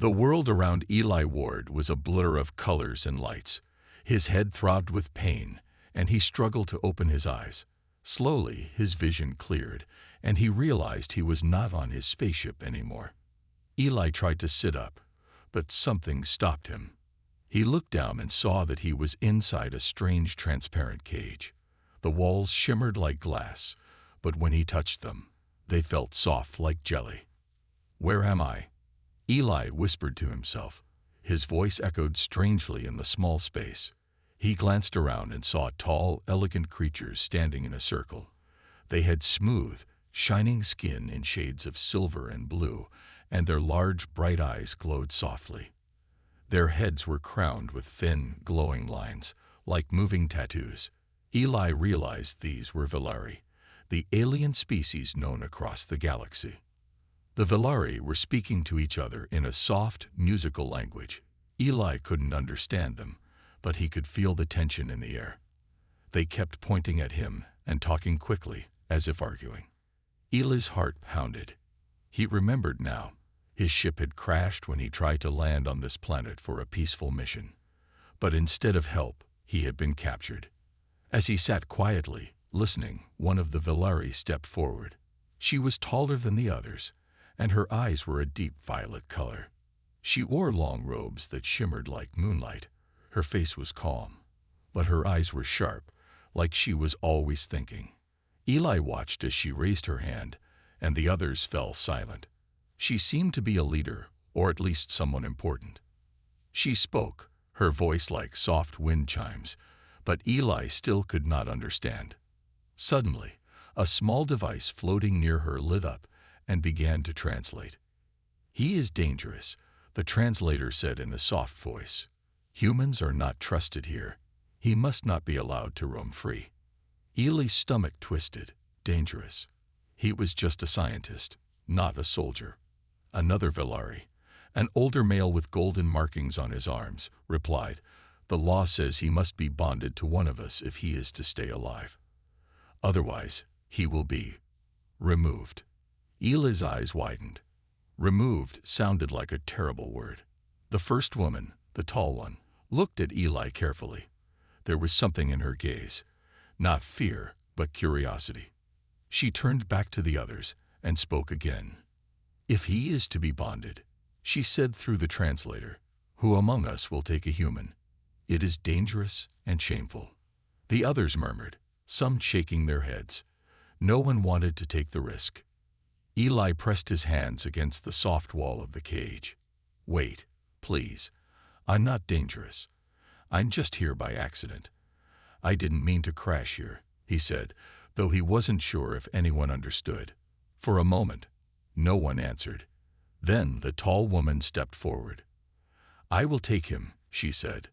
The world around Eli Ward was a blur of colors and lights. His head throbbed with pain, and he struggled to open his eyes. Slowly, his vision cleared, and he realized he was not on his spaceship anymore. Eli tried to sit up, but something stopped him. He looked down and saw that he was inside a strange transparent cage. The walls shimmered like glass, but when he touched them, they felt soft like jelly. "Where am I?" Eli whispered to himself. His voice echoed strangely in the small space. He glanced around and saw tall, elegant creatures standing in a circle. They had smooth, shining skin in shades of silver and blue, and their large, bright eyes glowed softly. Their heads were crowned with thin, glowing lines, like moving tattoos. Eli realized these were Villari, the alien species known across the galaxy. The Villari were speaking to each other in a soft, musical language. Eli couldn't understand them, but he could feel the tension in the air. They kept pointing at him and talking quickly, as if arguing. Eli's heart pounded. He remembered now. His ship had crashed when he tried to land on this planet for a peaceful mission. But instead of help, he had been captured. As he sat quietly, listening, one of the Villari stepped forward. She was taller than the others, and her eyes were a deep violet color. She wore long robes that shimmered like moonlight. Her face was calm, but her eyes were sharp, like she was always thinking. Eli watched as she raised her hand, and the others fell silent. She seemed to be a leader, or at least someone important. She spoke, her voice like soft wind chimes, but Eli still could not understand. Suddenly, a small device floating near her lit up and began to translate. "He is dangerous," the translator said in a soft voice. "Humans are not trusted here. He must not be allowed to roam free." Eli's stomach twisted. Dangerous. He was just a scientist, not a soldier. Another Villari, an older male with golden markings on his arms, replied, "The law says he must be bonded to one of us if he is to stay alive. Otherwise, he will be removed." Eli's eyes widened. Removed sounded like a terrible word. The first woman, the tall one, looked at Eli carefully. There was something in her gaze, not fear, but curiosity. She turned back to the others and spoke again. "If he is to be bonded," she said through the translator, "who among us will take a human? It is dangerous and shameful." The others murmured, some shaking their heads. No one wanted to take the risk. Eli pressed his hands against the soft wall of the cage. "Wait, please. I'm not dangerous. I'm just here by accident. I didn't mean to crash here," he said, though he wasn't sure if anyone understood. For a moment, no one answered. Then the tall woman stepped forward. "I will take him," she said.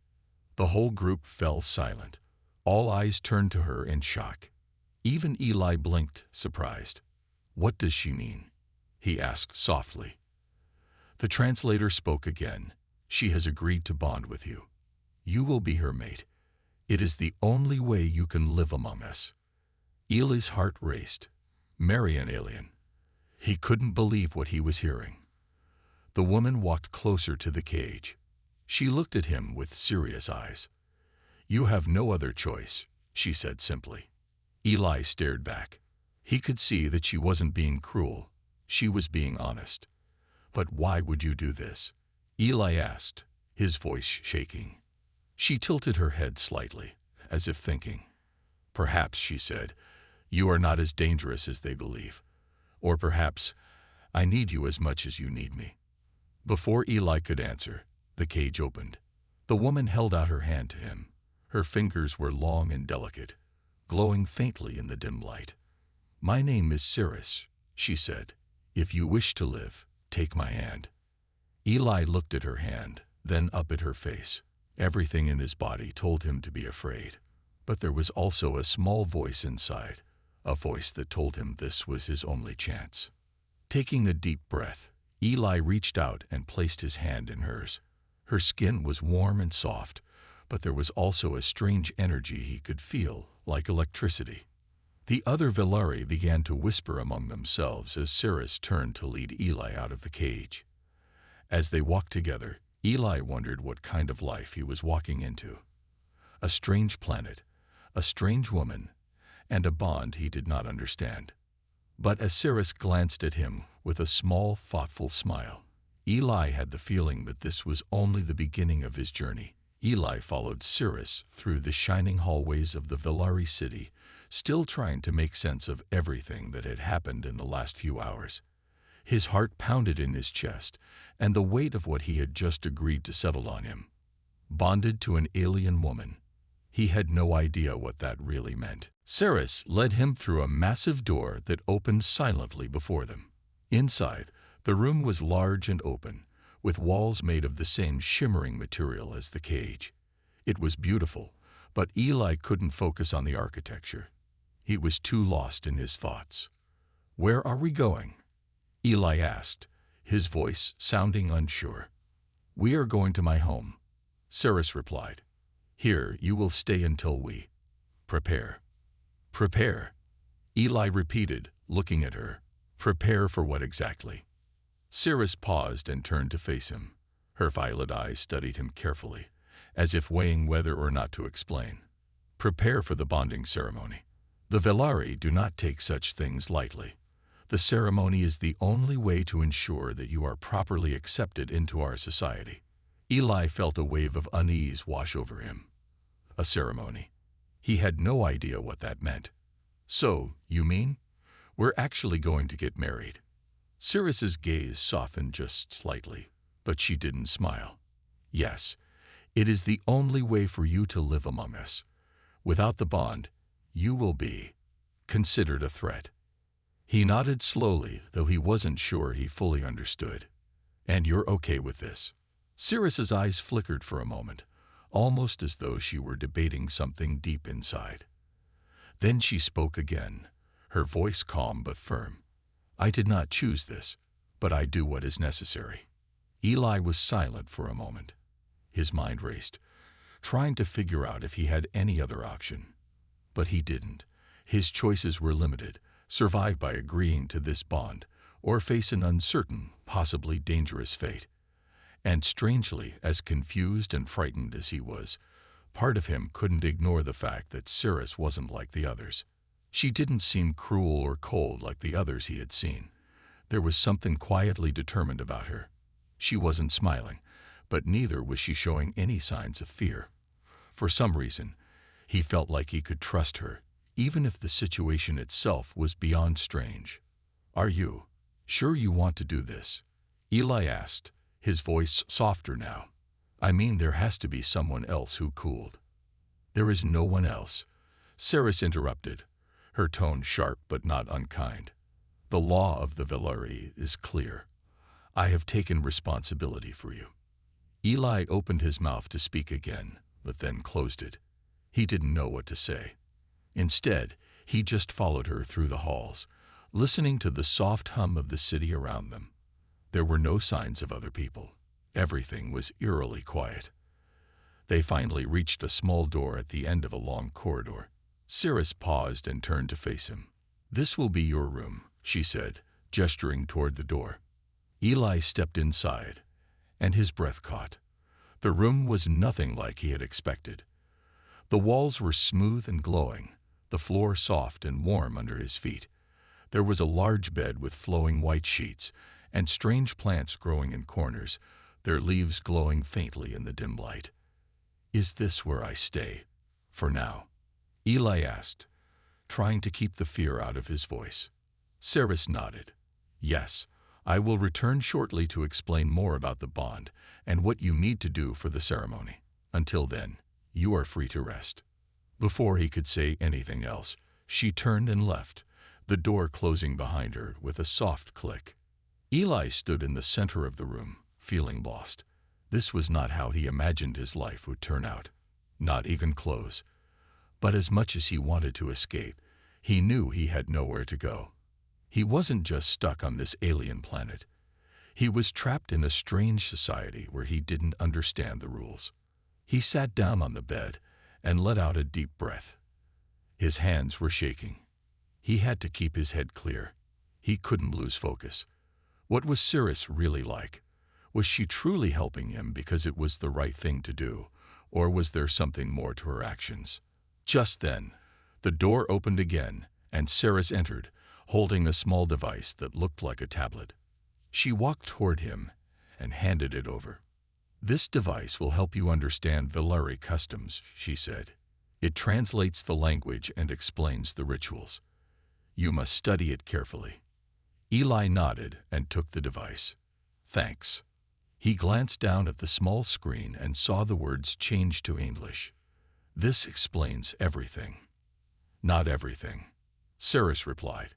The whole group fell silent. All eyes turned to her in shock. Even Eli blinked, surprised. "What does she mean?" he asked softly. The translator spoke again. "She has agreed to bond with you. You will be her mate. It is the only way you can live among us." Eli's heart raced. Marry an alien. He couldn't believe what he was hearing. The woman walked closer to the cage. She looked at him with serious eyes. "You have no other choice," she said simply. Eli stared back. He could see that she wasn't being cruel. She was being honest. "But why would you do this?" Eli asked, his voice shaking. She tilted her head slightly, as if thinking. "Perhaps," she said, "you are not as dangerous as they believe. Or perhaps, I need you as much as you need me." Before Eli could answer, the cage opened. The woman held out her hand to him. Her fingers were long and delicate, glowing faintly in the dim light. "My name is Cirrus," she said. "If you wish to live, take my hand." Eli looked at her hand, then up at her face. Everything in his body told him to be afraid. But there was also a small voice inside, a voice that told him this was his only chance. Taking a deep breath, Eli reached out and placed his hand in hers. Her skin was warm and soft, but there was also a strange energy he could feel, like electricity. The other Villari began to whisper among themselves as Cirrus turned to lead Eli out of the cage. As they walked together, Eli wondered what kind of life he was walking into. A strange planet, a strange woman, and a bond he did not understand. But as Cirrus glanced at him with a small, thoughtful smile, Eli had the feeling that this was only the beginning of his journey. Eli followed Cirrus through the shining hallways of the Villari city, still trying to make sense of everything that had happened in the last few hours. His heart pounded in his chest, and the weight of what he had just agreed to settled on him. Bonded to an alien woman. He had no idea what that really meant. Cirrus led him through a massive door that opened silently before them. Inside, the room was large and open, with walls made of the same shimmering material as the cage. It was beautiful, but Eli couldn't focus on the architecture. He was too lost in his thoughts. "Where are we going?" Eli asked, his voice sounding unsure. "We are going to my home," Cirrus replied. "Here you will stay until we prepare." "Prepare?" Eli repeated, looking at her. "Prepare for what exactly?" Cirrus paused and turned to face him. Her violet eyes studied him carefully, as if weighing whether or not to explain. "Prepare for the bonding ceremony. The Villari do not take such things lightly. The ceremony is the only way to ensure that you are properly accepted into our society." Eli felt a wave of unease wash over him. A ceremony. He had no idea what that meant. "So, you mean, we're actually going to get married?" Cirrus's gaze softened just slightly, but she didn't smile. "Yes, it is the only way for you to live among us. Without the bond, you will be considered a threat." He nodded slowly, though he wasn't sure he fully understood. "And you're okay with this?" Cirrus's eyes flickered for a moment, almost as though she were debating something deep inside. Then she spoke again, her voice calm but firm. "I did not choose this, but I do what is necessary." Eli was silent for a moment. His mind raced, trying to figure out if he had any other option. But he didn't. His choices were limited: survive by agreeing to this bond, or face an uncertain, possibly dangerous fate. And strangely, as confused and frightened as he was, part of him couldn't ignore the fact that Cirrus wasn't like the others. She didn't seem cruel or cold like the others he had seen. There was something quietly determined about her. She wasn't smiling, but neither was she showing any signs of fear. For some reason, he felt like he could trust her, even if the situation itself was beyond strange. "Are you sure you want to do this?" Eli asked, his voice softer now. "I mean, there has to be someone else who cooled." "There is no one else," Cirrus interrupted, her tone sharp but not unkind. "The law of the Villari is clear. I have taken responsibility for you." Eli opened his mouth to speak again, but then closed it. He didn't know what to say. Instead, he just followed her through the halls, listening to the soft hum of the city around them. There were no signs of other people. Everything was eerily quiet. They finally reached a small door at the end of a long corridor. Cirrus paused and turned to face him. "This will be your room," she said, gesturing toward the door. Eli stepped inside, and his breath caught. The room was nothing like he had expected. The walls were smooth and glowing, the floor soft and warm under his feet. There was a large bed with flowing white sheets, and strange plants growing in corners, their leaves glowing faintly in the dim light. "Is this where I stay, for now?" Eli asked, trying to keep the fear out of his voice. Cirrus nodded. "Yes, I will return shortly to explain more about the bond and what you need to do for the ceremony. Until then, you are free to rest." Before he could say anything else, she turned and left, the door closing behind her with a soft click. Eli stood in the center of the room, feeling lost. This was not how he imagined his life would turn out. Not even close. But as much as he wanted to escape, he knew he had nowhere to go. He wasn't just stuck on this alien planet. He was trapped in a strange society where he didn't understand the rules. He sat down on the bed and let out a deep breath. His hands were shaking. He had to keep his head clear. He couldn't lose focus. What was Cirrus really like? Was she truly helping him because it was the right thing to do, or was there something more to her actions? Just then, the door opened again, and Ceres entered, holding a small device that looked like a tablet. She walked toward him and handed it over. "This device will help you understand Villari customs," she said. "It translates the language and explains the rituals. You must study it carefully." Eli nodded and took the device. "Thanks." He glanced down at the small screen and saw the words change to English. "This explains everything." "Not everything," Ceres replied,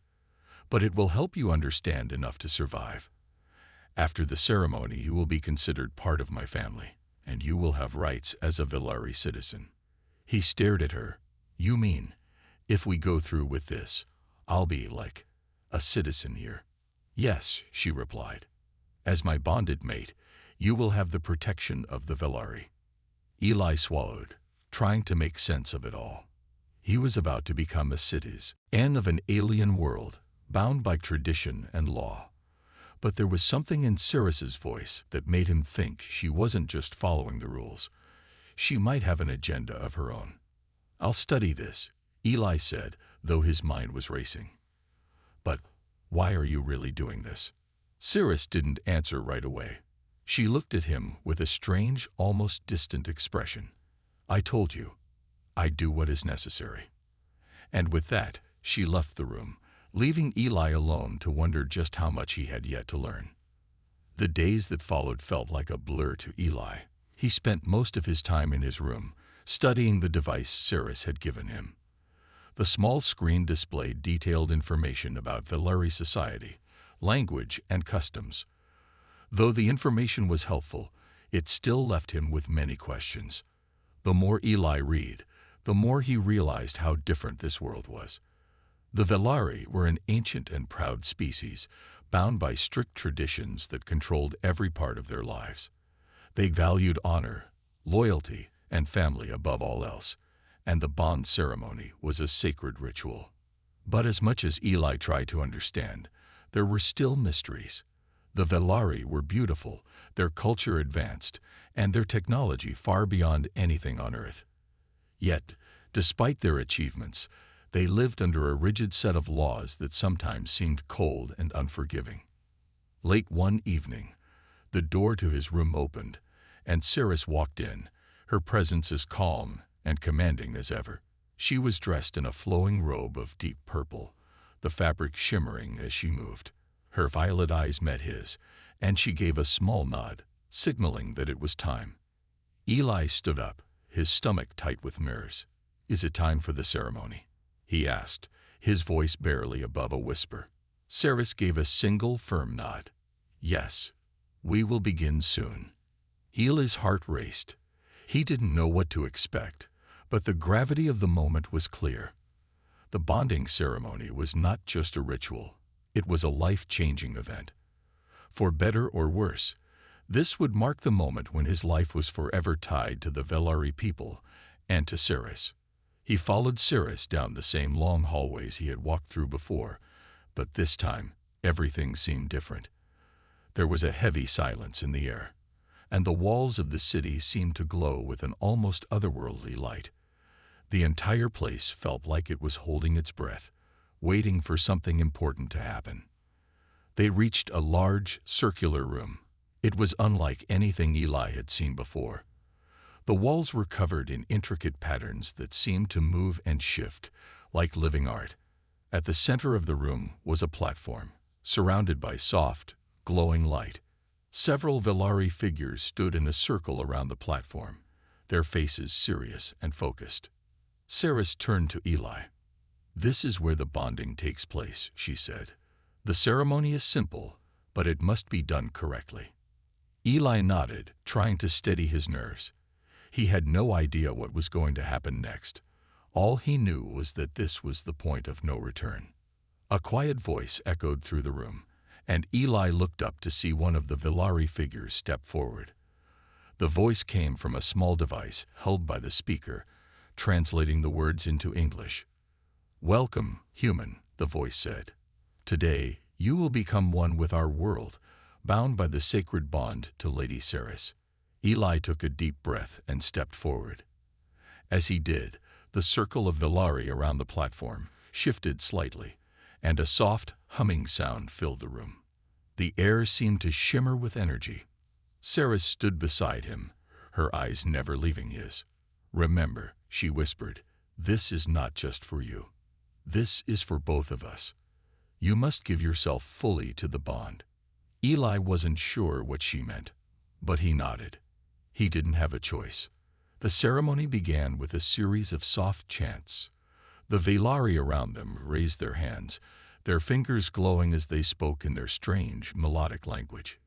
"but it will help you understand enough to survive. After the ceremony, you will be considered part of my family, and you will have rights as a Villari citizen." He stared at her. "You mean, if we go through with this, I'll be like a citizen here?" "Yes," she replied. "As my bonded mate, you will have the protection of the Villari." Eli swallowed, trying to make sense of it all. He was about to become a citizen of an alien world, bound by tradition and law. But there was something in Ceres's voice that made him think she wasn't just following the rules. She might have an agenda of her own. "I'll study this," Eli said, though his mind was racing. "But why are you really doing this?" Ceres didn't answer right away. She looked at him with a strange, almost distant expression. "I told you, I do what is necessary." And with that, she left the room, leaving Eli alone to wonder just how much he had yet to learn. The days that followed felt like a blur to Eli. He spent most of his time in his room, studying the device Ceres had given him. The small screen displayed detailed information about Villari society, language, and customs. Though the information was helpful, it still left him with many questions. The more Eli read, the more he realized how different this world was. The Villari were an ancient and proud species, bound by strict traditions that controlled every part of their lives. They valued honor, loyalty, and family above all else, and the bond ceremony was a sacred ritual. But as much as Eli tried to understand, there were still mysteries. The Villari were beautiful, their culture advanced, and their technology far beyond anything on Earth. Yet, despite their achievements, they lived under a rigid set of laws that sometimes seemed cold and unforgiving. Late one evening, the door to his room opened, and Ceres walked in, her presence as calm and commanding as ever. She was dressed in a flowing robe of deep purple, the fabric shimmering as she moved. Her violet eyes met his, and she gave a small nod, signaling that it was time. Eli stood up, his stomach tight with nerves. "Is it time for the ceremony?" he asked, his voice barely above a whisper. Ceres gave a single firm nod. "Yes, we will begin soon." Eli's heart raced. He didn't know what to expect, but the gravity of the moment was clear. The bonding ceremony was not just a ritual. It was a life-changing event. For better or worse, this would mark the moment when his life was forever tied to the Villari people and to Ceres. He followed Ceres down the same long hallways he had walked through before, but this time everything seemed different. There was a heavy silence in the air, and the walls of the city seemed to glow with an almost otherworldly light. The entire place felt like it was holding its breath, waiting for something important to happen. They reached a large, circular room. It was unlike anything Eli had seen before. The walls were covered in intricate patterns that seemed to move and shift, like living art. At the center of the room was a platform, surrounded by soft, glowing light. Several Villari figures stood in a circle around the platform, their faces serious and focused. Ceres turned to Eli. "This is where the bonding takes place," she said. "The ceremony is simple, but it must be done correctly." Eli nodded, trying to steady his nerves. He had no idea what was going to happen next. All he knew was that this was the point of no return. A quiet voice echoed through the room, and Eli looked up to see one of the Villari figures step forward. The voice came from a small device held by the speaker, translating the words into English. "Welcome, human," the voice said. "Today, you will become one with our world, bound by the sacred bond to Lady Ceres. Eli took a deep breath and stepped forward. As he did, the circle of Velari around the platform shifted slightly, and a soft, humming sound filled the room. The air seemed to shimmer with energy. Ceres stood beside him, her eyes never leaving his. "Remember," she whispered, "this is not just for you. This is for both of us. You must give yourself fully to the bond." Eli wasn't sure what she meant, but he nodded. He didn't have a choice. The ceremony began with a series of soft chants. The Velari around them raised their hands, their fingers glowing as they spoke in their strange, melodic language.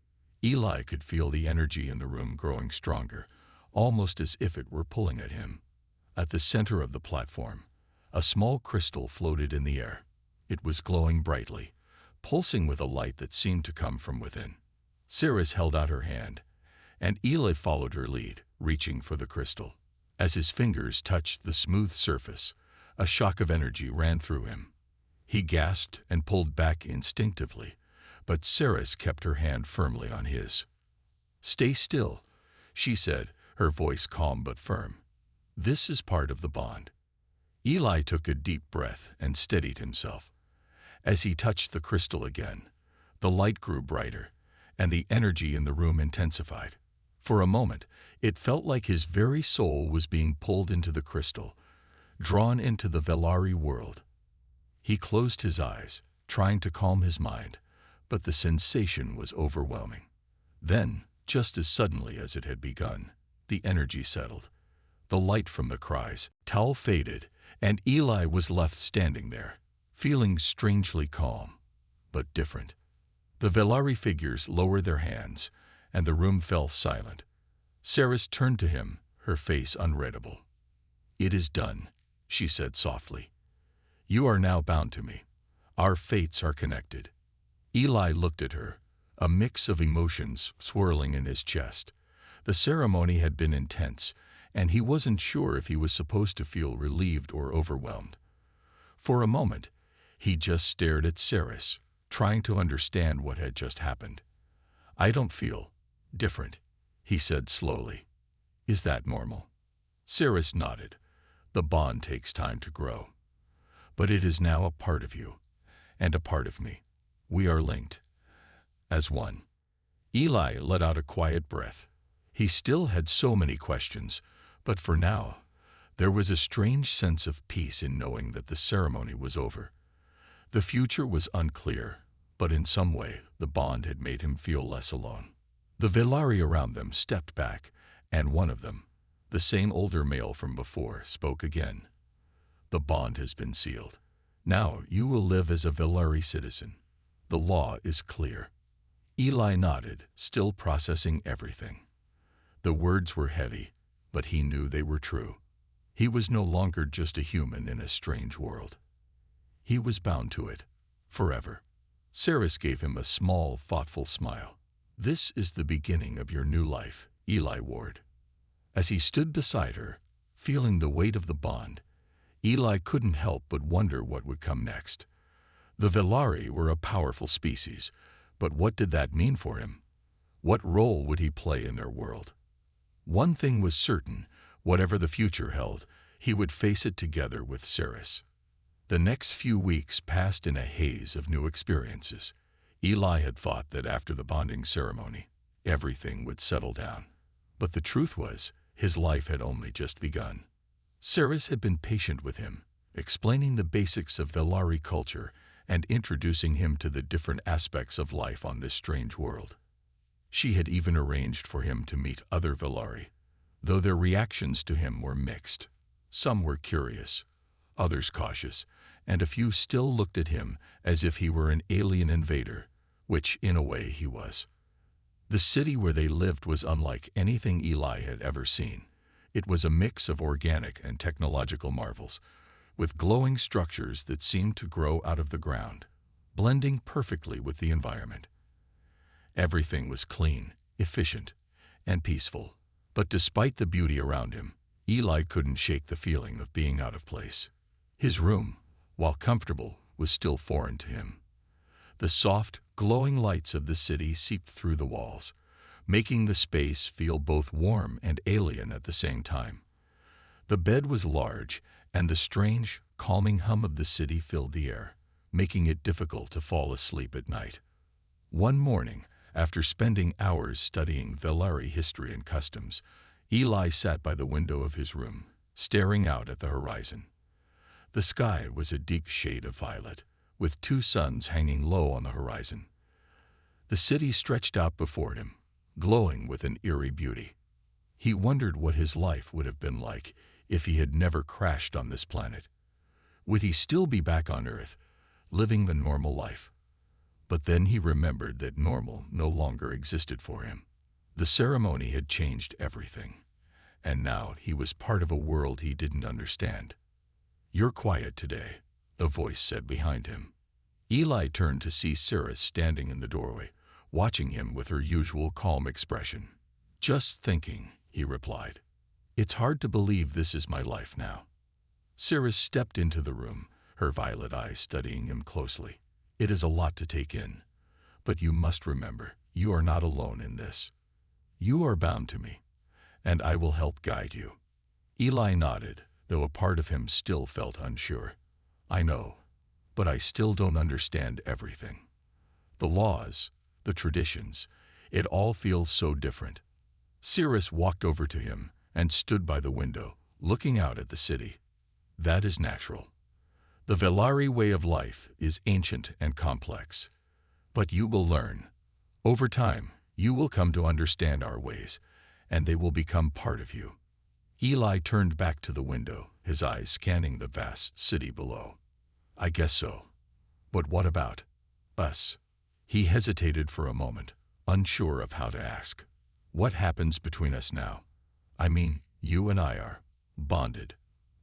Eli could feel the energy in the room growing stronger, almost as if it were pulling at him. At the center of the platform, a small crystal floated in the air. It was glowing brightly, pulsing with a light that seemed to come from within. Ceres held out her hand, and Eli followed her lead, reaching for the crystal. As his fingers touched the smooth surface, a shock of energy ran through him. He gasped and pulled back instinctively, but Ceres kept her hand firmly on his. "Stay still," she said, her voice calm but firm. "This is part of the bond." Eli took a deep breath and steadied himself. As he touched the crystal again, the light grew brighter, and the energy in the room intensified. For a moment, it felt like his very soul was being pulled into the crystal, drawn into the Velari world. He closed his eyes, trying to calm his mind, but the sensation was overwhelming. Then, just as suddenly as it had begun, the energy settled. The light from the cries, Tal, faded, and Eli was left standing there, feeling strangely calm, but different. The Velari figures lowered their hands, and the room fell silent. Ceres turned to him, her face unreadable. "It is done," she said softly. "You are now bound to me. Our fates are connected." Eli looked at her, a mix of emotions swirling in his chest. The ceremony had been intense, and he wasn't sure if he was supposed to feel relieved or overwhelmed. For a moment, he just stared at Ceres, trying to understand what had just happened. "I don't feel different," he said slowly. "Is that normal?" Ceres nodded. "The bond takes time to grow. But it is now a part of you, and a part of me. We are linked. As one." Eli let out a quiet breath. He still had so many questions, but for now, there was a strange sense of peace in knowing that the ceremony was over. The future was unclear, but in some way, the bond had made him feel less alone. The Velari around them stepped back, and one of them, the same older male from before, spoke again. "The bond has been sealed. Now you will live as a Velari citizen. The law is clear." Eli nodded, still processing everything. The words were heavy, but he knew they were true. He was no longer just a human in a strange world. He was bound to it, forever. Ceres gave him a small, thoughtful smile. "This is the beginning of your new life, Eli Ward." As he stood beside her, feeling the weight of the bond, Eli couldn't help but wonder what would come next. The Velari were a powerful species, but what did that mean for him? What role would he play in their world? One thing was certain: whatever the future held, he would face it together with Ceres. The next few weeks passed in a haze of new experiences. Eli had thought that after the bonding ceremony, everything would settle down. But the truth was, his life had only just begun. Ceres had been patient with him, explaining the basics of Velari culture and introducing him to the different aspects of life on this strange world. She had even arranged for him to meet other Velari, though their reactions to him were mixed. Some were curious, others cautious, and a few still looked at him as if he were an alien invader, which in a way he was. The city where they lived was unlike anything Eli had ever seen. It was a mix of organic and technological marvels, with glowing structures that seemed to grow out of the ground, blending perfectly with the environment. Everything was clean, efficient, and peaceful, but despite the beauty around him, Eli couldn't shake the feeling of being out of place. His room, while comfortable, was still foreign to him. The soft, Glowing lights of the city seeped through the walls, making the space feel both warm and alien at the same time. The bed was large, and the strange, calming hum of the city filled the air, making it difficult to fall asleep at night. One morning, after spending hours studying Velari history and customs, Eli sat by the window of his room, staring out at the horizon. The sky was a deep shade of violet, with two suns hanging low on the horizon. The city stretched out before him, glowing with an eerie beauty. He wondered what his life would have been like if he had never crashed on this planet. Would he still be back on Earth, living the normal life? But then he remembered that normal no longer existed for him. The ceremony had changed everything, and now he was part of a world he didn't understand. "You're quiet today," a voice said behind him. Eli turned to see Cirrus standing in the doorway, watching him with her usual calm expression. "Just thinking," he replied. "It's hard to believe this is my life now." Cirrus stepped into the room, her violet eyes studying him closely. "It is a lot to take in, but you must remember, you are not alone in this. You are bound to me, and I will help guide you." Eli nodded, though a part of him still felt unsure. "I know, but I still don't understand everything. The laws, the traditions, it all feels so different." Cirrus walked over to him and stood by the window, looking out at the city. "That is natural. The Velari way of life is ancient and complex. But you will learn. Over time, you will come to understand our ways, and they will become part of you." Eli turned back to the window, his eyes scanning the vast city below. "I guess so. But what about us?" He hesitated for a moment, unsure of how to ask. "What happens between us now? I mean, you and I are bonded,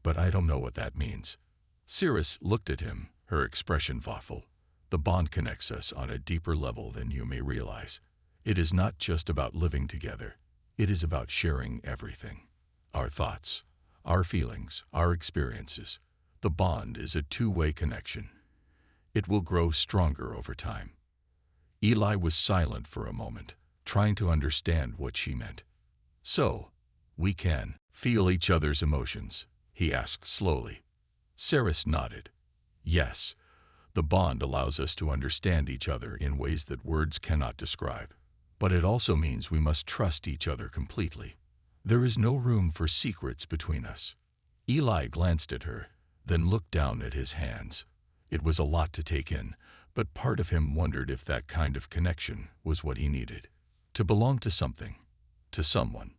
but I don't know what that means." Cirrus looked at him, her expression thoughtful. "The bond connects us on a deeper level than you may realize. It is not just about living together. It is about sharing everything. Our thoughts, our feelings, our experiences. The bond is a two-way connection. It will grow stronger over time." Eli was silent for a moment, trying to understand what she meant. "So, we can feel each other's emotions?" he asked slowly. Cirrus nodded. "Yes, the bond allows us to understand each other in ways that words cannot describe. But it also means we must trust each other completely. There is no room for secrets between us." Eli glanced at her, then looked down at his hands. It was a lot to take in, but part of him wondered if that kind of connection was what he needed. To belong to something, to someone.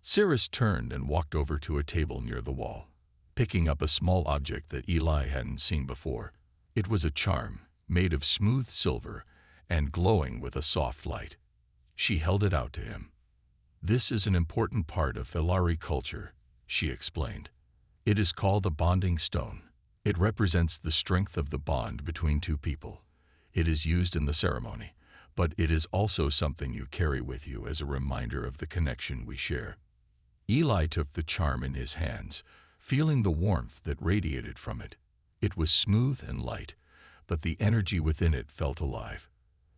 Cirrus turned and walked over to a table near the wall, picking up a small object that Eli hadn't seen before. It was a charm, made of smooth silver and glowing with a soft light. She held it out to him. "This is an important part of Velari culture," she explained. "It is called a bonding stone. It represents the strength of the bond between two people. It is used in the ceremony, but it is also something you carry with you as a reminder of the connection we share." Eli took the charm in his hands, feeling the warmth that radiated from it. It was smooth and light, but the energy within it felt alive.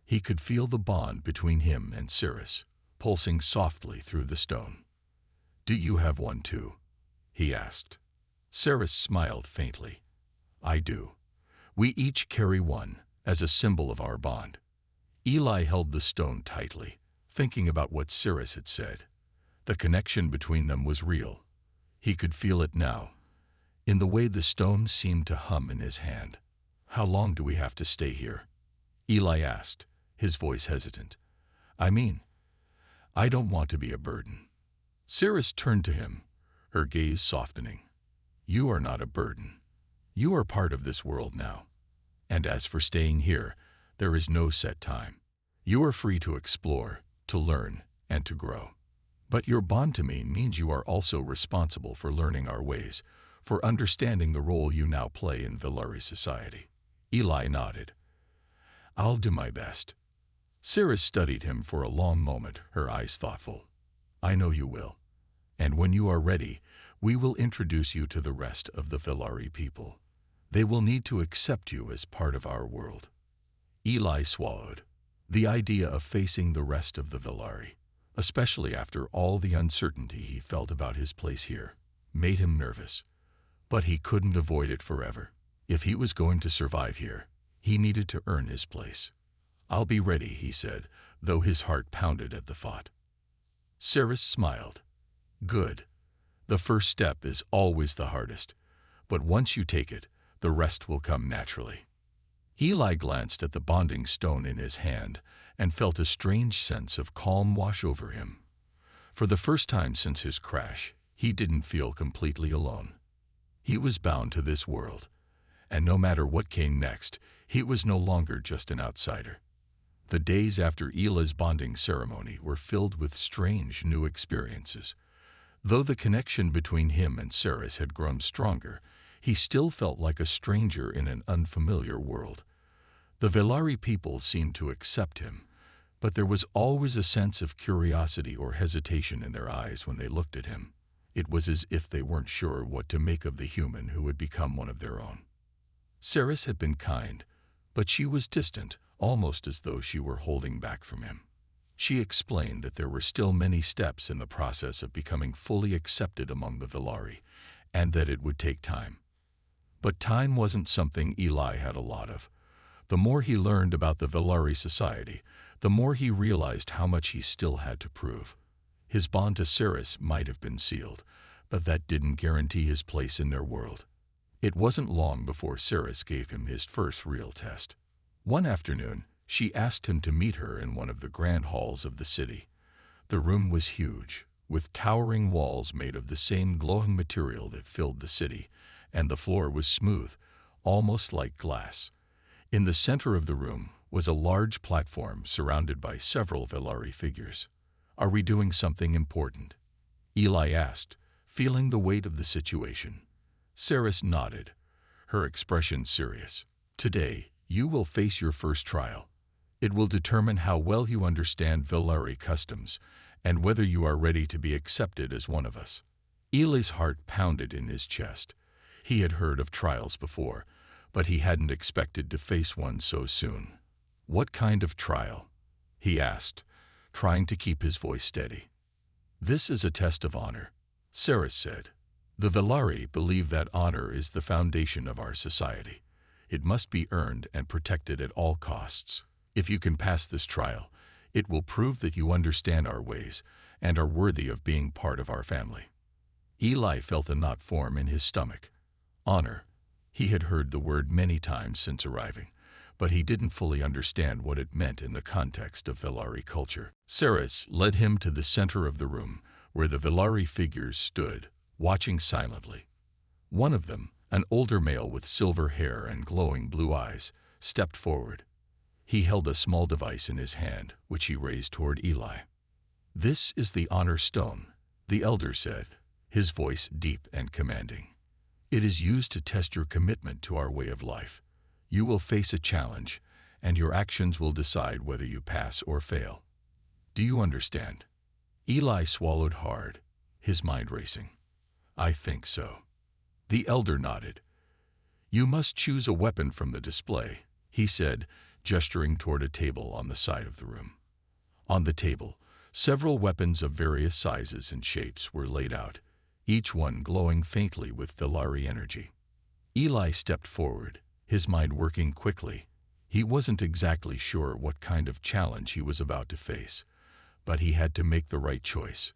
He could feel the bond between him and Cirrus, pulsing softly through the stone. "Do you have one too?" he asked. Cirrus smiled faintly. "I do. We each carry one, as a symbol of our bond." Eli held the stone tightly, thinking about what Cirrus had said. The connection between them was real. He could feel it now, in the way the stone seemed to hum in his hand. "How long do we have to stay here?" Eli asked, his voice hesitant. "I mean, I don't want to be a burden." Cirrus turned to him, her gaze softening. "You are not a burden. You are part of this world now. And as for staying here, there is no set time. You are free to explore, to learn, and to grow. But your bond to me means you are also responsible for learning our ways, for understanding the role you now play in Velari society." Eli nodded. "I'll do my best." Cirrus studied him for a long moment, her eyes thoughtful. "I know you will. And when you are ready, we will introduce you to the rest of the Velari people. They will need to accept you as part of our world." Eli swallowed. The idea of facing the rest of the Villari, especially after all the uncertainty he felt about his place here, made him nervous. But he couldn't avoid it forever. If he was going to survive here, he needed to earn his place. "I'll be ready," he said, though his heart pounded at the thought. Ceres smiled. "Good. The first step is always the hardest, but once you take it, the rest will come naturally." Eli glanced at the bonding stone in his hand and felt a strange sense of calm wash over him. For the first time since his crash, he didn't feel completely alone. He was bound to this world, and no matter what came next, he was no longer just an outsider. The days after Eli's bonding ceremony were filled with strange new experiences. Though the connection between him and Ceres had grown stronger, he still felt like a stranger in an unfamiliar world. The Villari people seemed to accept him, but there was always a sense of curiosity or hesitation in their eyes when they looked at him. It was as if they weren't sure what to make of the human who had become one of their own. Ceres had been kind, but she was distant, almost as though she were holding back from him. She explained that there were still many steps in the process of becoming fully accepted among the Villari, and that it would take time. But time wasn't something Eli had a lot of. The more he learned about the Villari society, the more he realized how much he still had to prove. His bond to Ceres might have been sealed, but that didn't guarantee his place in their world. It wasn't long before Ceres gave him his first real test. One afternoon, she asked him to meet her in one of the grand halls of the city. The room was huge, with towering walls made of the same glowing material that filled the city, and the floor was smooth, almost like glass. In the center of the room was a large platform surrounded by several Villari figures. "Are we doing something important?" Eli asked, feeling the weight of the situation. Ceres nodded, her expression serious. "Today, you will face your first trial. It will determine how well you understand Villari customs and whether you are ready to be accepted as one of us." Eli's heart pounded in his chest. He had heard of trials before, but he hadn't expected to face one so soon. "What kind of trial?" he asked, trying to keep his voice steady. "This is a test of honor," Ceres said. "The Villari believe that honor is the foundation of our society. It must be earned and protected at all costs. If you can pass this trial, it will prove that you understand our ways and are worthy of being part of our family." Eli felt a knot form in his stomach. Honor. He had heard the word many times since arriving, but he didn't fully understand what it meant in the context of Villari culture. Ceres led him to the center of the room, where the Villari figures stood, watching silently. One of them, an older male with silver hair and glowing blue eyes, stepped forward. He held a small device in his hand, which he raised toward Eli. "This is the honor stone," the elder said, his voice deep and commanding. "It is used to test your commitment to our way of life. You will face a challenge, and your actions will decide whether you pass or fail. Do you understand?" Eli swallowed hard, his mind racing. "I think so." The elder nodded. "You must choose a weapon from the display," he said, gesturing toward a table on the side of the room. On the table, several weapons of various sizes and shapes were laid out, each one glowing faintly with Villari energy. Eli stepped forward, his mind working quickly. He wasn't exactly sure what kind of challenge he was about to face, but he had to make the right choice.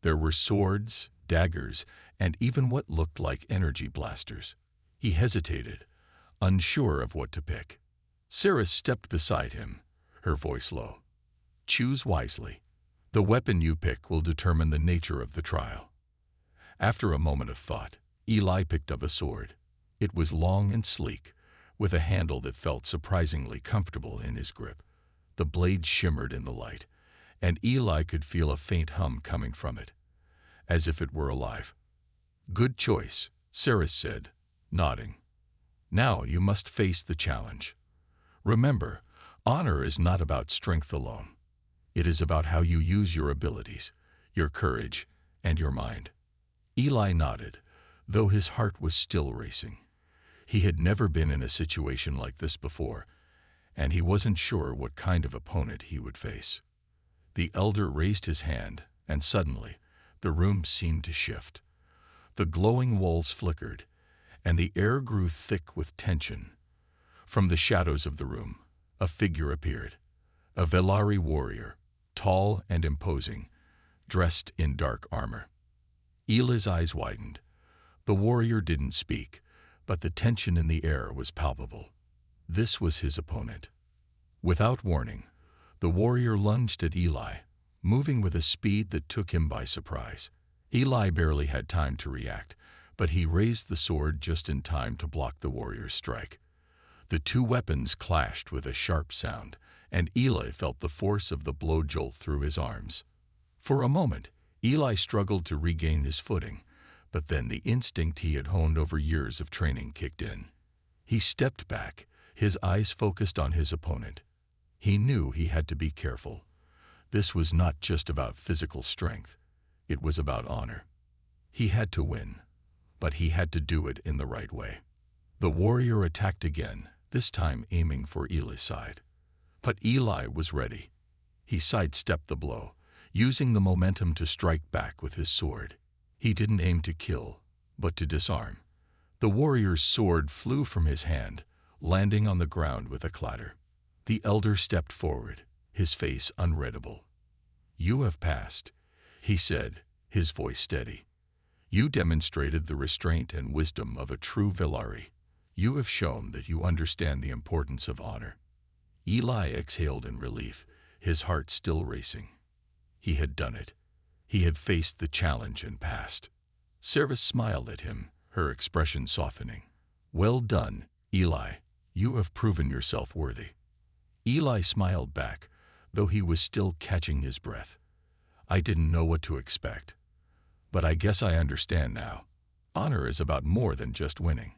There were swords, daggers, and even what looked like energy blasters. He hesitated, unsure of what to pick. Ceres stepped beside him, her voice low. "Choose wisely. The weapon you pick will determine the nature of the trial." After a moment of thought, Eli picked up a sword. It was long and sleek, with a handle that felt surprisingly comfortable in his grip. The blade shimmered in the light, and Eli could feel a faint hum coming from it, as if it were alive. "Good choice," Ceres said, nodding. "Now you must face the challenge. Remember, honor is not about strength alone. It is about how you use your abilities, your courage, and your mind." Eli nodded, though his heart was still racing. He had never been in a situation like this before, and he wasn't sure what kind of opponent he would face. The elder raised his hand, and suddenly, the room seemed to shift. The glowing walls flickered, and the air grew thick with tension. From the shadows of the room, a figure appeared, a Velari warrior, tall and imposing, dressed in dark armor. Ila's eyes widened. The warrior didn't speak, but the tension in the air was palpable. This was his opponent. Without warning, the warrior lunged at Eli, moving with a speed that took him by surprise. Eli barely had time to react, but he raised the sword just in time to block the warrior's strike. The two weapons clashed with a sharp sound, and Eli felt the force of the blow jolt through his arms. For a moment, Eli struggled to regain his footing, but then the instinct he had honed over years of training kicked in. He stepped back, his eyes focused on his opponent. He knew he had to be careful. This was not just about physical strength. It was about honor. He had to win, but he had to do it in the right way. The warrior attacked again, this time aiming for Eli's side. But Eli was ready. He sidestepped the blow, using the momentum to strike back with his sword. He didn't aim to kill, but to disarm. The warrior's sword flew from his hand, landing on the ground with a clatter. The elder stepped forward, his face unreadable. "You have passed," he said, his voice steady. "You demonstrated the restraint and wisdom of a true Velari. You have shown that you understand the importance of honor." Eli exhaled in relief, his heart still racing. He had done it. He had faced the challenge and passed. Sarah smiled at him, her expression softening. "Well done, Eli. You have proven yourself worthy." Eli smiled back, though he was still catching his breath. "I didn't know what to expect. But I guess I understand now. Honor is about more than just winning.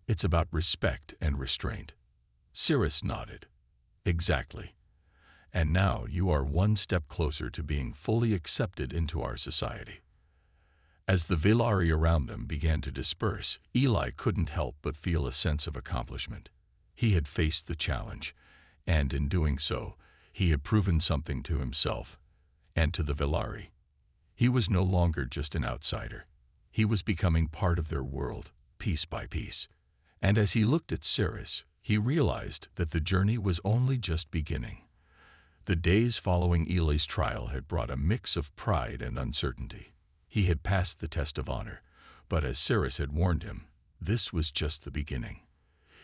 It's about respect and restraint." Cirrus nodded. "Exactly. And now you are one step closer to being fully accepted into our society." As the Velari around them began to disperse, Eli couldn't help but feel a sense of accomplishment. He had faced the challenge, and in doing so, he had proven something to himself and to the Velari. He was no longer just an outsider. He was becoming part of their world, piece by piece. And as he looked at Cirrus, he realized that the journey was only just beginning. The days following Eli's trial had brought a mix of pride and uncertainty. He had passed the test of honor, but as Cirrus had warned him, this was just the beginning.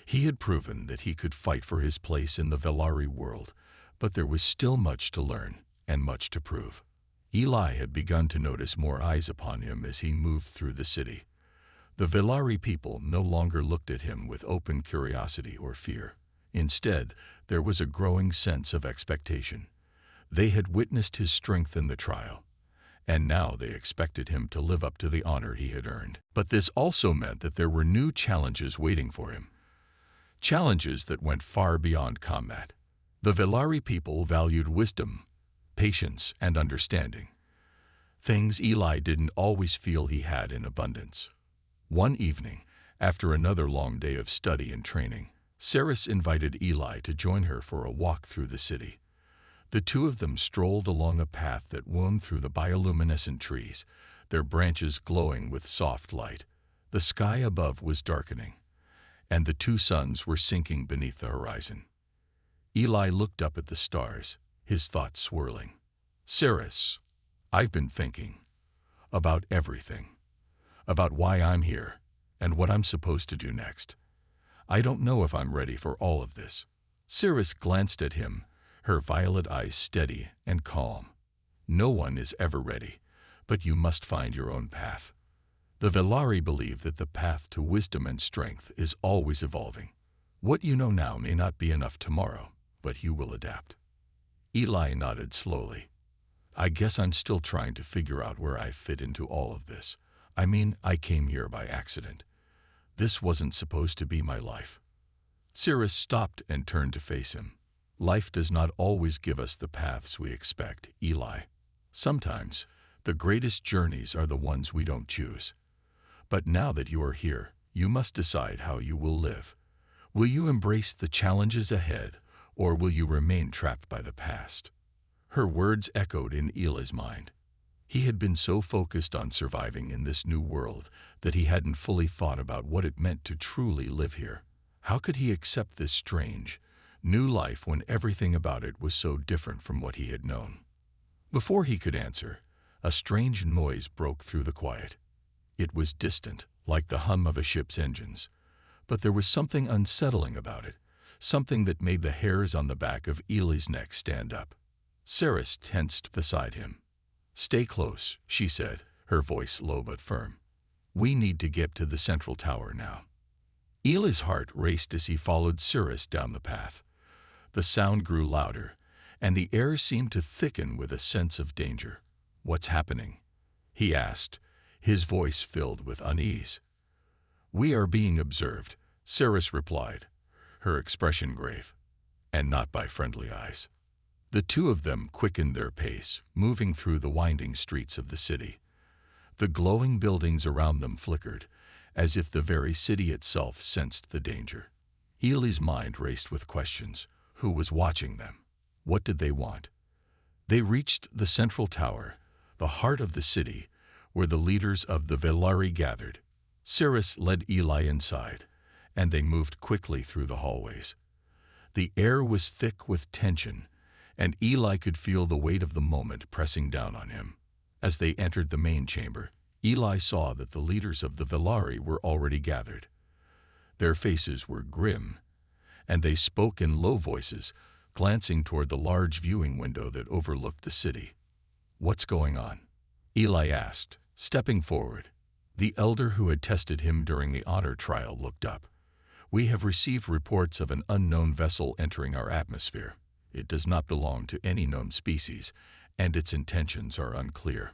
He had proven that he could fight for his place in the Velari world, but there was still much to learn and much to prove. Eli had begun to notice more eyes upon him as he moved through the city. The Velari people no longer looked at him with open curiosity or fear. Instead, there was a growing sense of expectation. They had witnessed his strength in the trial, and now they expected him to live up to the honor he had earned. But this also meant that there were new challenges waiting for him. Challenges that went far beyond combat. The Velari people valued wisdom, patience, and understanding. Things Eli didn't always feel he had in abundance. One evening, after another long day of study and training, Cirrus invited Eli to join her for a walk through the city. The two of them strolled along a path that wound through the bioluminescent trees, their branches glowing with soft light. The sky above was darkening, and the two suns were sinking beneath the horizon. Eli looked up at the stars, his thoughts swirling. "Cirrus, I've been thinking about everything. About why I'm here, and what I'm supposed to do next. I don't know if I'm ready for all of this." Cirrus glanced at him, her violet eyes steady and calm. "No one is ever ready, but you must find your own path. The Velari believe that the path to wisdom and strength is always evolving. What you know now may not be enough tomorrow, but you will adapt." Eli nodded slowly. "I guess I'm still trying to figure out where I fit into all of this. I mean, I came here by accident. This wasn't supposed to be my life." Cirrus stopped and turned to face him. "Life does not always give us the paths we expect, Eli. Sometimes, the greatest journeys are the ones we don't choose. But now that you are here, you must decide how you will live. Will you embrace the challenges ahead, or will you remain trapped by the past? Her words echoed in Eli's mind. He had been so focused on surviving in this new world that he hadn't fully thought about what it meant to truly live here. How could he accept this strange, new life when everything about it was so different from what he had known? Before he could answer, a strange noise broke through the quiet. It was distant, like the hum of a ship's engines, but there was something unsettling about it, something that made the hairs on the back of Eli's neck stand up. Saris tensed beside him. "Stay close," she said, her voice low but firm. "We need to get to the central tower now." Eli's heart raced as he followed Saris down the path. The sound grew louder, and the air seemed to thicken with a sense of danger. "What's happening?" he asked, his voice filled with unease. "We are being observed," Saris replied, her expression grave, and not by friendly eyes. The two of them quickened their pace, moving through the winding streets of the city. The glowing buildings around them flickered, as if the very city itself sensed the danger. Eli's mind raced with questions. Who was watching them? What did they want? They reached the central tower, the heart of the city, where the leaders of the Velari gathered. Saris led Eli inside, and they moved quickly through the hallways. The air was thick with tension, and Eli could feel the weight of the moment pressing down on him. As they entered the main chamber, Eli saw that the leaders of the Velari were already gathered. Their faces were grim, and they spoke in low voices, glancing toward the large viewing window that overlooked the city. "What's going on?" Eli asked, stepping forward. The elder who had tested him during the honor trial looked up. "We have received reports of an unknown vessel entering our atmosphere. It does not belong to any known species, and its intentions are unclear."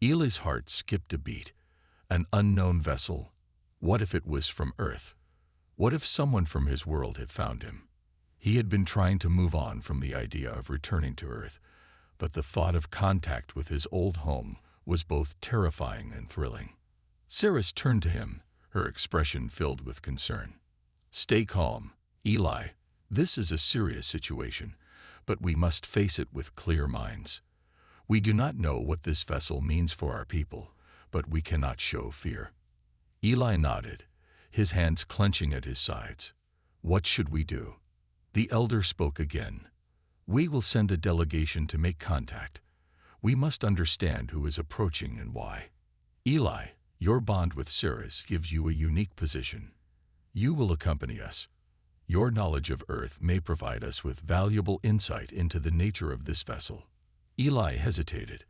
Eli's heart skipped a beat. An unknown vessel? What if it was from Earth? What if someone from his world had found him? He had been trying to move on from the idea of returning to Earth, but the thought of contact with his old home was both terrifying and thrilling. Saris turned to him, her expression filled with concern. "Stay calm, Eli. This is a serious situation, but we must face it with clear minds. We do not know what this vessel means for our people, but we cannot show fear." Eli nodded, his hands clenching at his sides. "What should we do?" The elder spoke again. "We will send a delegation to make contact. We must understand who is approaching and why. Eli, your bond with Saris gives you a unique position. You will accompany us. Your knowledge of Earth may provide us with valuable insight into the nature of this vessel." Eli hesitated.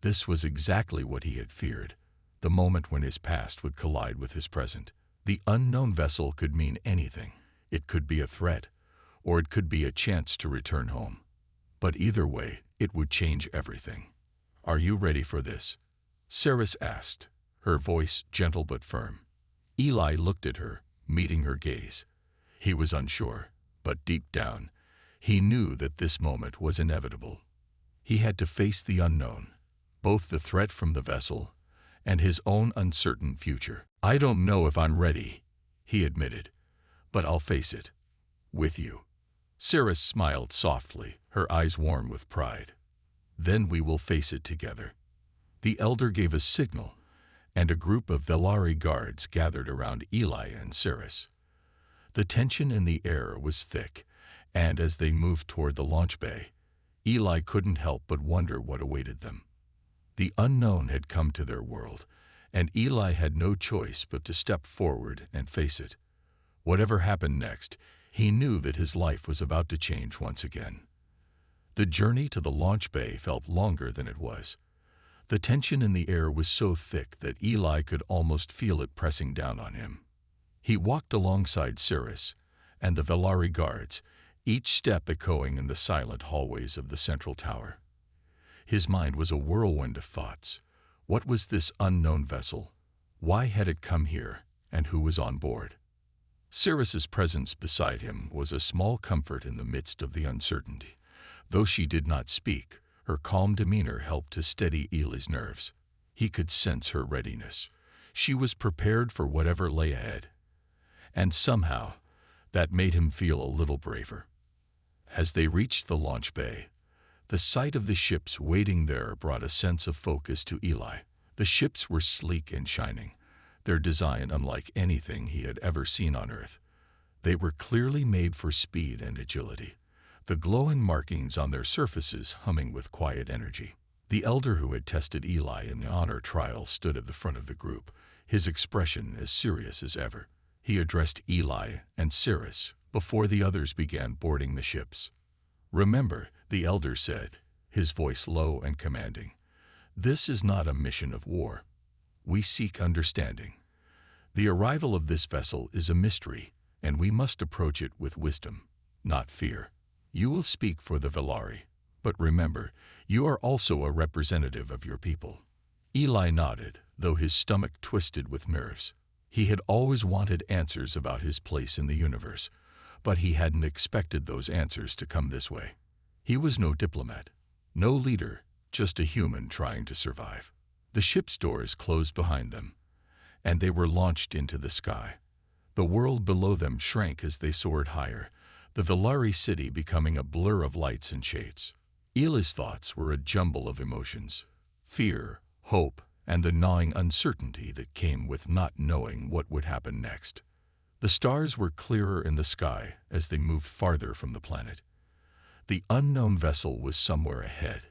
This was exactly what he had feared, the moment when his past would collide with his present. The unknown vessel could mean anything. It could be a threat, or it could be a chance to return home. But either way, it would change everything. "Are you ready for this?" Saris asked, her voice gentle but firm. Eli looked at her, meeting her gaze. He was unsure, but deep down, he knew that this moment was inevitable. He had to face the unknown, both the threat from the vessel and his own uncertain future. "I don't know if I'm ready," he admitted, "but I'll face it. With you." Saris smiled softly, her eyes warm with pride. "Then we will face it together." The elder gave a signal, and a group of Velari guards gathered around Eli and Saris. The tension in the air was thick, and as they moved toward the launch bay, Eli couldn't help but wonder what awaited them. The unknown had come to their world, and Eli had no choice but to step forward and face it. Whatever happened next, he knew that his life was about to change once again. The journey to the launch bay felt longer than it was. The tension in the air was so thick that Eli could almost feel it pressing down on him. He walked alongside Saris and the Velari guards, each step echoing in the silent hallways of the central tower. His mind was a whirlwind of thoughts. What was this unknown vessel? Why had it come here, and who was on board? Saris's presence beside him was a small comfort in the midst of the uncertainty. Though she did not speak, her calm demeanor helped to steady Eli's nerves. He could sense her readiness. She was prepared for whatever lay ahead. And somehow, that made him feel a little braver. As they reached the launch bay, the sight of the ships waiting there brought a sense of focus to Eli. The ships were sleek and shining, their design unlike anything he had ever seen on Earth. They were clearly made for speed and agility, the glowing markings on their surfaces humming with quiet energy. The elder who had tested Eli in the honor trial stood at the front of the group, his expression as serious as ever. He addressed Eli and Cirrus before the others began boarding the ships. "Remember," the elder said, his voice low and commanding, "this is not a mission of war. We seek understanding. The arrival of this vessel is a mystery, and we must approach it with wisdom, not fear. You will speak for the Velari, but remember, you are also a representative of your people." Eli nodded, though his stomach twisted with nerves. He had always wanted answers about his place in the universe, but he hadn't expected those answers to come this way. He was no diplomat, no leader, just a human trying to survive. The ship's doors closed behind them, and they were launched into the sky. The world below them shrank as they soared higher, the Velari city becoming a blur of lights and shades. Eli's thoughts were a jumble of emotions: fear, hope, and the gnawing uncertainty that came with not knowing what would happen next. The stars were clearer in the sky as they moved farther from the planet. The unknown vessel was somewhere ahead,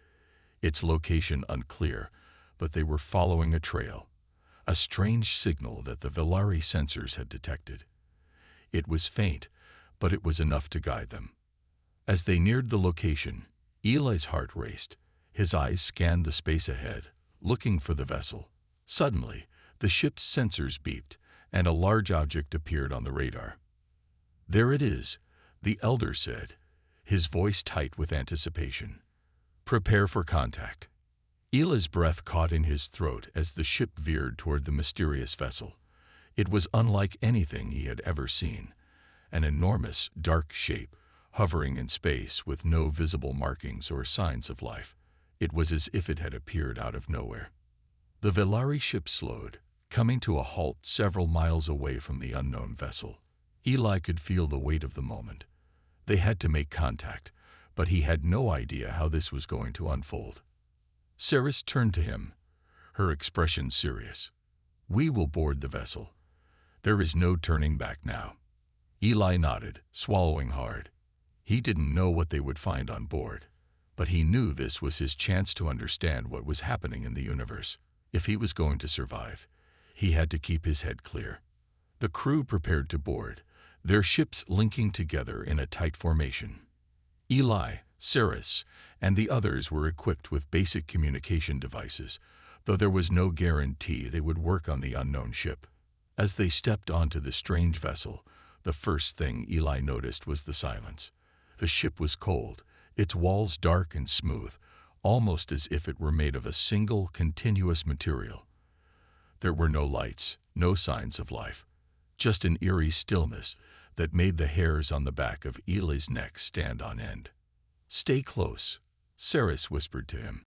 its location unclear, but they were following a trail, a strange signal that the Velari sensors had detected. It was faint, but it was enough to guide them. As they neared the location, Eli's heart raced. His eyes scanned the space ahead, looking for the vessel. Suddenly, the ship's sensors beeped, and a large object appeared on the radar. "There it is," the elder said, his voice tight with anticipation. "Prepare for contact." Eli's breath caught in his throat as the ship veered toward the mysterious vessel. It was unlike anything he had ever seen, an enormous, dark shape, hovering in space with no visible markings or signs of life. It was as if it had appeared out of nowhere. The Velari ship slowed, coming to a halt several miles away from the unknown vessel. Eli could feel the weight of the moment. They had to make contact, but he had no idea how this was going to unfold. Cirrus turned to him, her expression serious. "We will board the vessel. There is no turning back now." Eli nodded, swallowing hard. He didn't know what they would find on board, but he knew this was his chance to understand what was happening in the universe. If he was going to survive, he had to keep his head clear. The crew prepared to board, their ships linking together in a tight formation. Eli, Cirrus, and the others were equipped with basic communication devices, though there was no guarantee they would work on the unknown ship. As they stepped onto the strange vessel, the first thing Eli noticed was the silence. The ship was cold, its walls dark and smooth, almost as if it were made of a single, continuous material. There were no lights, no signs of life, just an eerie stillness that made the hairs on the back of Eli's neck stand on end. "Stay close," Cirrus whispered to him.